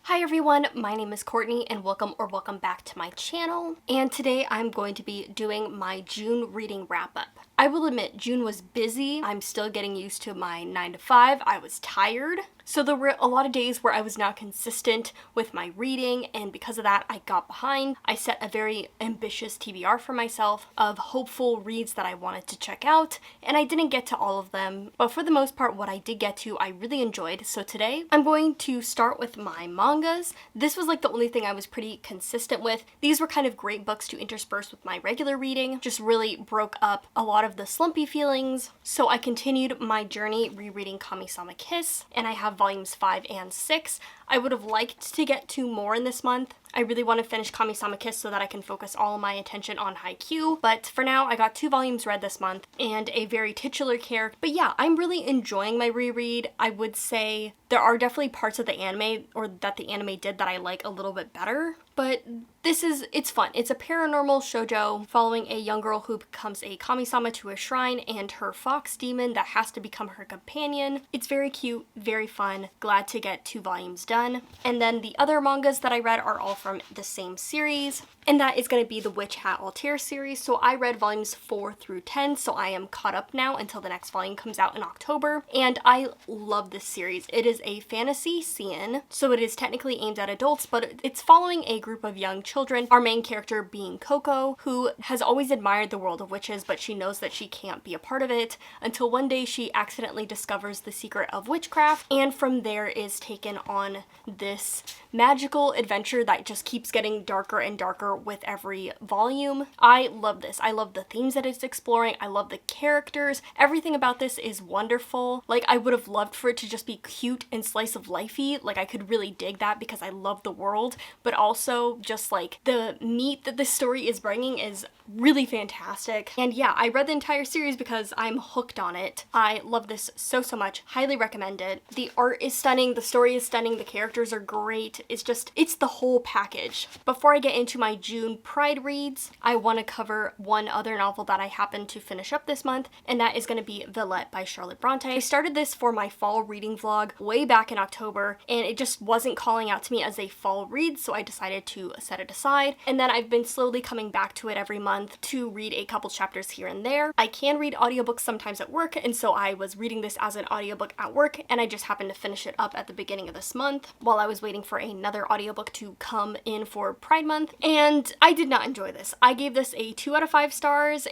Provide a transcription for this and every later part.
Hi everyone, my name is Courtney and welcome back to my channel. And today I'm going to be doing my June reading wrap up. I will admit June was busy. I'm still getting used to my 9 to 5. I was tired. So there were a lot of days where I was not consistent with my reading, and because of that I got behind. I set a very ambitious TBR for myself of hopeful reads that I wanted to check out, and I didn't get to all of them, but for the most part what I did get to I really enjoyed. So today I'm going to start with my mangas. This was like the only thing I was pretty consistent with. These were kind of great books to intersperse with my regular reading, just really broke up a lot of the slumpy feelings. So I continued my journey rereading Kami-sama Kiss, and I have volumes 5 and 6. I would have liked to get 2 more in this month. I really want to finish Kami-sama Kiss so that I can focus all of my attention on Haikyuu, but for now I got 2 volumes read this month and a very titular character. But yeah, I'm really enjoying my reread. I would say there are definitely parts of the anime, or that the anime did, that I like a little bit better, but it's fun. It's a paranormal shoujo following a young girl who becomes a kami-sama to a shrine and her fox demon that has to become her companion. It's very cute, very fun. Glad to get 2 volumes done. And then the other mangas that I read are all from the same series, and that is going to be the Witch Hat Altair series. So I read volumes 4 through 10, so I am caught up now until the next volume comes out in October, and I love this series. It is a fantasy seinen, so it is technically aimed at adults, but it's following a group of young children, our main character being Coco, who has always admired the world of witches, but she knows that she can't be a part of it until one day she accidentally discovers the secret of witchcraft, and from there is taken on this magical adventure that just keeps getting darker and darker with every volume. I love this. I love the themes that it's exploring. I love the characters. Everything about this is wonderful. Like, I would have loved for it to just be cute and slice of lifey. Like, I could really dig that because I love the world, but also just like the meat that this story is bringing is really fantastic. And yeah, I read the entire series because I'm hooked on it. I love this so much. Highly recommend it. The art is stunning, the story is stunning, the characters are great. It's the whole package. Before I get into my June Pride reads, I want to cover one other novel that I happened to finish up this month, and that is going to be Villette by Charlotte Bronte. I started this for my fall reading vlog way back in October, and it just wasn't calling out to me as a fall read, so I decided to set it aside. And then I've been slowly coming back to it every month to read a couple chapters here and there. I can read audiobooks sometimes at work, and so I was reading this as an audiobook at work, and I just happened to finish it up at the beginning of this month while I was waiting for another audiobook to come in for Pride Month, and I did not enjoy this. I gave this a 2 out of 5 stars.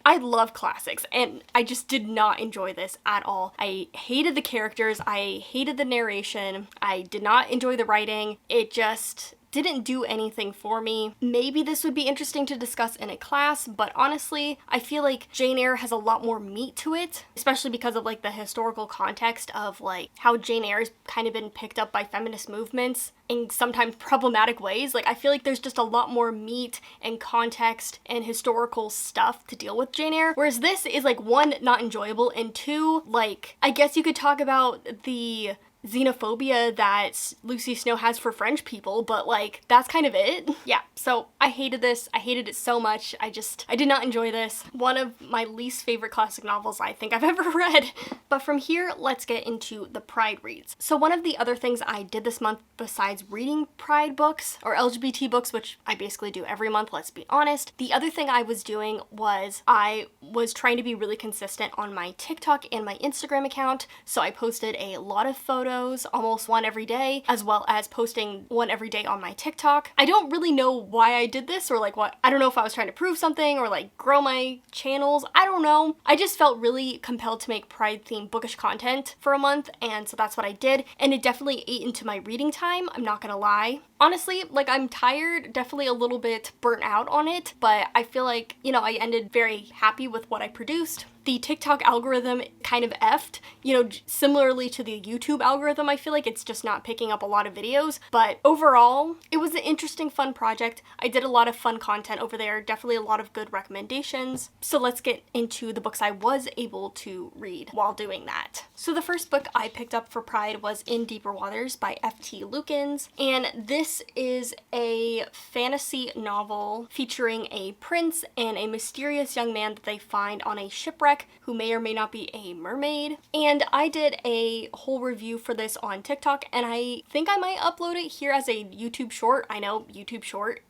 I love classics, and I just did not enjoy this at all. I hated the characters, I hated the narration, I did not enjoy the writing. It just didn't do anything for me. Maybe this would be interesting to discuss in a class, but honestly, I feel like Jane Eyre has a lot more meat to it, especially because of like the historical context of like how Jane Eyre has kind of been picked up by feminist movements in sometimes problematic ways. Like, I feel like there's just a lot more meat and context and historical stuff to deal with Jane Eyre, whereas this is like, 1, not enjoyable, and 2, like, I guess you could talk about the xenophobia that Lucy Snow has for French people, but like, that's kind of it. Yeah, so I hated this. I hated it so much. I did not enjoy this. One of my least favorite classic novels I think I've ever read. But from here, let's get into the Pride reads. So one of the other things I did this month besides reading Pride books, or LGBT books, which I basically do every month, let's be honest, the other thing I was doing was I was trying to be really consistent on my TikTok and my Instagram account. So I posted a lot of photos, almost one every day, as well as posting one every day on my TikTok. I don't really know why I did this, or like what, I don't know if I was trying to prove something or like grow my channels. I don't know. I just felt really compelled to make Pride themed bookish content for a month, and so that's what I did, and it definitely ate into my reading time, I'm not gonna lie. Honestly, like, I'm tired, definitely a little bit burnt out on it, but I feel like, you know, I ended very happy with what I produced. The TikTok algorithm kind of effed, you know, similarly to the YouTube algorithm. I feel like it's just not picking up a lot of videos, but overall, it was an interesting, fun project. I did a lot of fun content over there, definitely a lot of good recommendations. So let's get into the books I was able to read while doing that. So the first book I picked up for Pride was In Deeper Waters by F.T. Lukens, and this is a fantasy novel featuring a prince and a mysterious young man that they find on a shipwreck shipwreck, who may or may not be a mermaid. And I did a whole review for this on TikTok, and I think I might upload it here as a YouTube short. I know, YouTube short,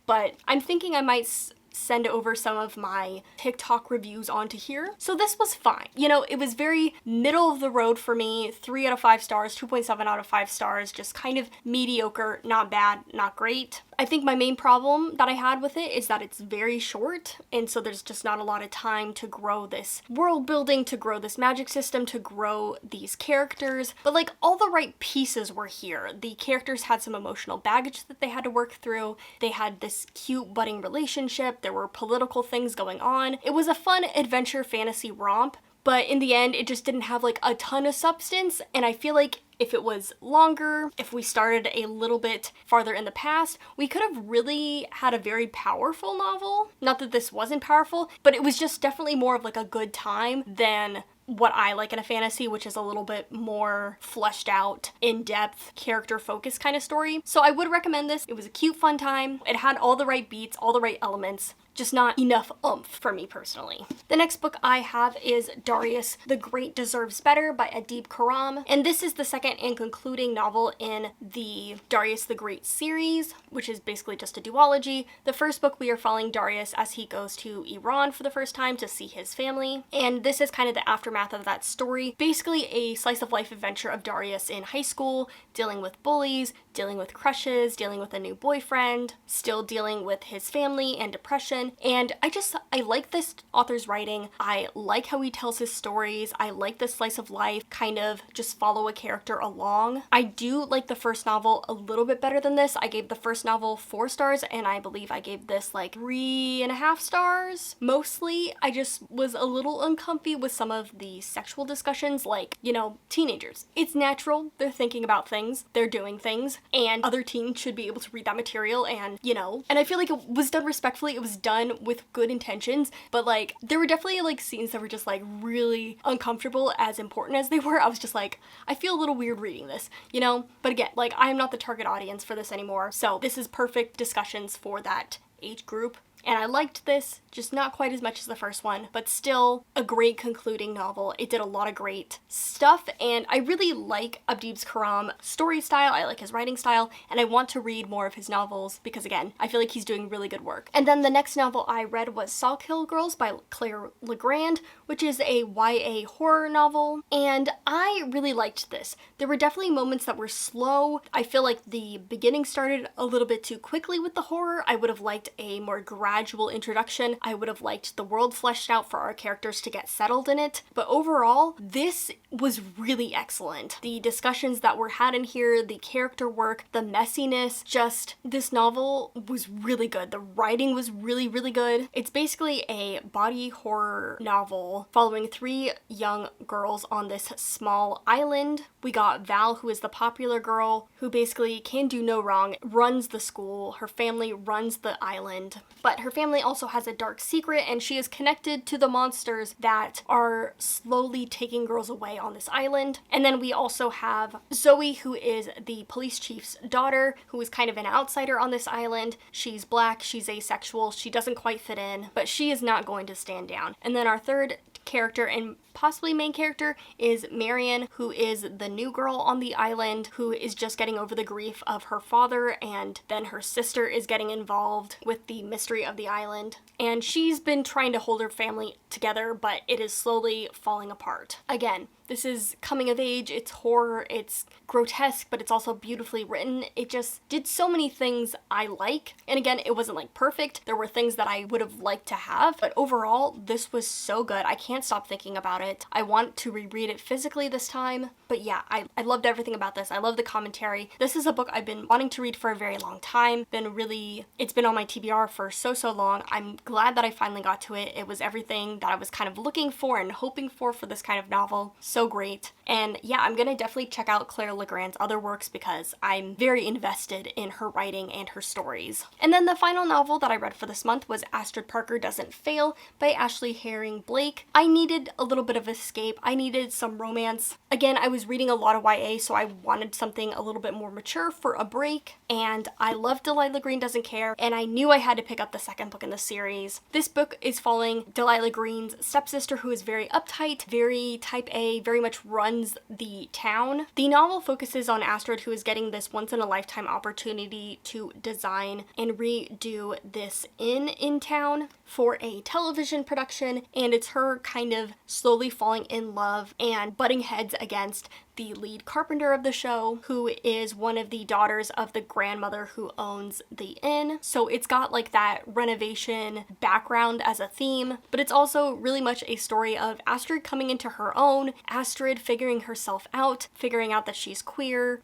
but I'm thinking I might send over some of my TikTok reviews onto here. So this was fine. You know, it was very middle of the road for me. 3 out of 5 stars, 2.7 out of 5 stars, just kind of mediocre, not bad, not great. I think my main problem that I had with it is that it's very short, and so there's just not a lot of time to grow this world building, to grow this magic system, to grow these characters. But like, all the right pieces were here. The characters had some emotional baggage that they had to work through. They had this cute budding relationship. There were political things going on. It was a fun adventure fantasy romp, but in the end, it just didn't have like a ton of substance, and I feel like if it was longer, if we started a little bit farther in the past, we could have really had a very powerful novel. Not that this wasn't powerful, but it was just definitely more of like a good time than what I like in a fantasy, which is a little bit more fleshed out, in-depth, character-focused kind of story. So I would recommend this. It was a cute, fun time. It had all the right beats, all the right elements, just not enough oomph for me personally. The next book I have is Darius the Great Deserves Better by Adib Khorram, and this is the second and concluding novel in the Darius the Great series, which is basically just a duology. The first book, we are following Darius as he goes to Iran for the first time to see his family, and this is kind of the aftermath of that story. Basically a slice of life adventure of Darius in high school, dealing with bullies, dealing with crushes, dealing with a new boyfriend, still dealing with his family and depression. And I like this author's writing. I like how he tells his stories. I like this slice of life, kind of just follow a character along. I do like the first novel a little bit better than this. I gave the first novel 4 stars, and I believe I gave this like 3.5 stars. Mostly, I just was a little uncomfy with some of the sexual discussions, like, you know, teenagers. It's natural. They're thinking about things. They're doing things. And other teens should be able to read that material, and, you know, and I feel like it was done respectfully. It was done with good intentions, but like, there were definitely like scenes that were just like really uncomfortable, as important as they were. I was just like, I feel a little weird reading this, you know? But again, like, I'm not the target audience for this anymore, so this is perfect discussions for that age group. And I liked this, just not quite as much as the first one, but still a great concluding novel. It did a lot of great stuff, and I really like Adib Khorram's story style. I like his writing style, and I want to read more of his novels because, again, I feel like he's doing really good work. And then the next novel I read was Sawkill Girls by Claire Legrand, which is a YA horror novel, and I really liked this. There were definitely moments that were slow. I feel like the beginning started a little bit too quickly with the horror. I would have liked a more gradual introduction. I would have liked the world fleshed out for our characters to get settled in it. But overall, this was really excellent. The discussions that were had in here, the character work, the messiness, just this novel was really good. The writing was really, really good. It's basically a body horror novel following 3 young girls on this small island. We got Val, who is the popular girl, who basically can do no wrong, runs the school, her family runs the island, but her family also has a dark secret, and she is connected to the monsters that are slowly taking girls away on this island. And then we also have Zoe, who is the police chief's daughter, who is kind of an outsider on this island. She's black, she's asexual, she doesn't quite fit in, but she is not going to stand down. And then our third character and possibly main character is Marion, who is the new girl on the island, who is just getting over the grief of her father, and then her sister is getting involved with the mystery of the island. And she's been trying to hold her family together, but it is slowly falling apart. Again, this is coming of age, it's horror, it's grotesque, but it's also beautifully written. It just did so many things I like. And again, it wasn't like perfect. There were things that I would have liked to have, but overall, this was so good. I can't stop thinking about it. I want to reread it physically this time. But yeah, I loved everything about this. I love the commentary. This is a book I've been wanting to read for a very long time. It's been on my TBR for so long. I'm glad that I finally got to it. It was everything that I was kind of looking for and hoping for this kind of novel. So so great. And yeah, I'm gonna definitely check out Claire Legrand's other works because I'm very invested in her writing and her stories. And then the final novel that I read for this month was Astrid Parker Doesn't Fail by Ashley Herring Blake. I needed a little bit of escape. I needed some romance. Again, I was reading a lot of YA, so I wanted something a little bit more mature for a break. And I love Delilah Green Doesn't Care, and I knew I had to pick up the second book in the series. This book is following Delilah Green's stepsister, who is very uptight, very type A, very much runs the town. The novel focuses on Astrid, who is getting this once-in-a-lifetime opportunity to design and redo this inn in town for a television production, and it's her kind of slowly falling in love and butting heads against the lead carpenter of the show, who is one of the daughters of the grandmother who owns the inn. So it's got like that renovation background as a theme, but it's also really much a story of Astrid coming into her own, Astrid figuring herself out, figuring out that she's queer,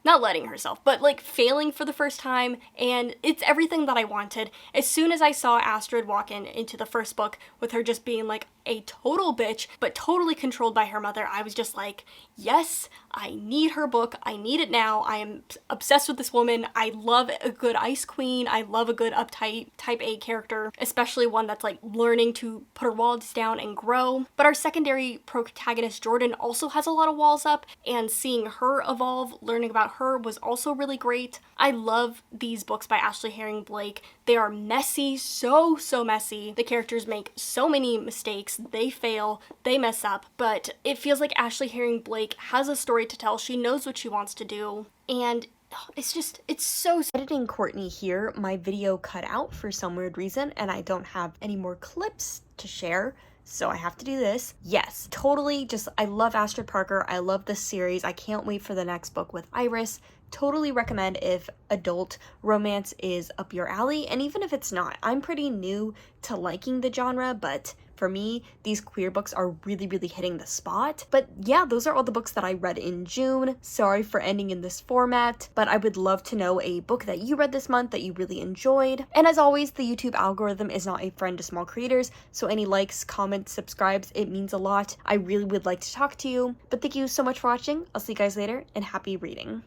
not letting herself, but like failing for the first time, and it's everything that I wanted. As soon as I saw Astrid walk into the first book with her just being like a total bitch, but totally controlled by her mother, I was just like, yes, I need her book. I need it now. I am obsessed with this woman. I love a good ice queen. I love a good uptight type A character, especially one that's like learning to put her walls down and grow. But our secondary protagonist, Jordan, also has a lot of walls up, and seeing her evolve, learning about her was also really great. I love these books by Ashley Herring Blake. They are messy, so messy. The characters make so many mistakes. They fail, they mess up, but it feels like Ashley Herring Blake has a story to tell. She knows what she wants to do, and it's so... Editing Courtney here. My video cut out for some weird reason, and I don't have any more clips to share, so I have to do this. Yes, totally I love Astrid Parker. I love this series. I can't wait for the next book with Iris. Totally recommend if adult romance is up your alley, and even if it's not. I'm pretty new to liking the genre, but for me, these queer books are really hitting the spot. But yeah, those are all the books that I read in June. Sorry for ending in this format, but I would love to know a book that you read this month that you really enjoyed. And as always, the YouTube algorithm is not a friend to small creators, so any likes, comments, subscribes, it means a lot. I really would like to talk to you. But thank you so much for watching. I'll see you guys later, and happy reading.